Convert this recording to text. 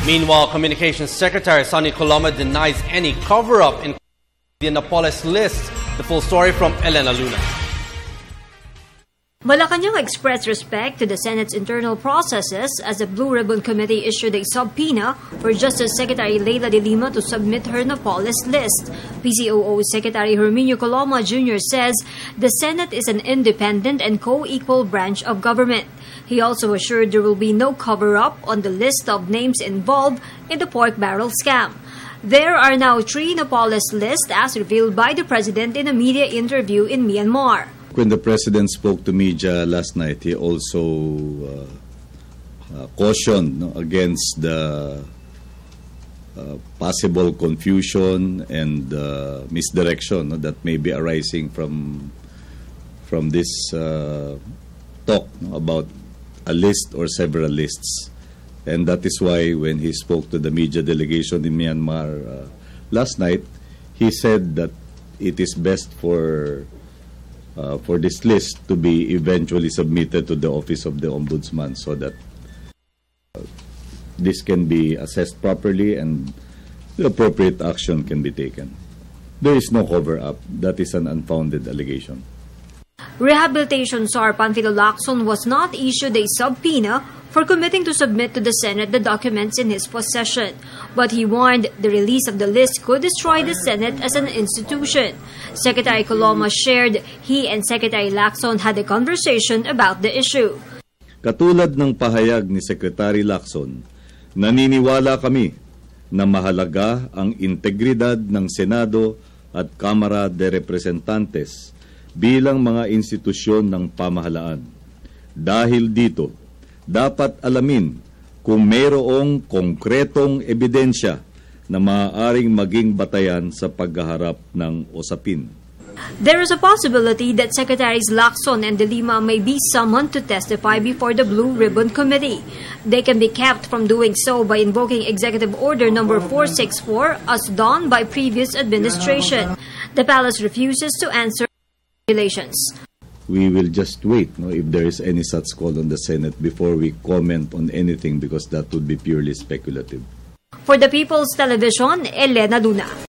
Meanwhile, Communications Secretary Sonny Coloma denies any cover-up in the Napoles list. The full story from Elena Luna. Malacanang expressed respect to the Senate's internal processes as the Blue Ribbon Committee issued a subpoena for Justice Secretary Leila de Lima to submit her Napoles list. PCOO Secretary Herminio Coloma Jr. says the Senate is an independent and co-equal branch of government. He also assured there will be no cover-up on the list of names involved in the pork barrel scam. There are now 3 Napoles lists as revealed by the President in a media interview in Myanmar. When the President spoke to media last night, he also cautioned against the possible confusion and misdirection that may be arising from this talk about a list or several lists. And that is why when he spoke to the media delegation in Myanmar last night, he said that it is best for this list to be eventually submitted to the Office of the Ombudsman so that this can be assessed properly and the appropriate action can be taken. There is no cover-up. That is an unfounded allegation. Rehabilitation czar Panfilo Lacson was not issued a subpoena for committing to submit to the Senate the documents in his possession, but he warned the release of the list could destroy the Senate as an institution. Secretary Coloma shared he and Secretary Lacson had a conversation about the issue. Katulad ng pahayag ni Secretary Lacson, naniniwala kami na mahalaga ang integridad ng Senado at Kamara de Representantes bilang mga institusyon ng pamahalaan. Dahil dito, dapat alamin kung mayroong konkretong ebidensya na maaaring maging batayan sa paghaharap ng usapin. There is a possibility that Secretaries Lacson and De Lima may be summoned to testify before the Blue Ribbon Committee. They can be kept from doing so by invoking Executive Order Number 464 as done by previous administration. The palace refuses to answer regulations. We will just wait if there is any such call on the Senate before we comment on anything because that would be purely speculative. For the People's Television, Elena Luna.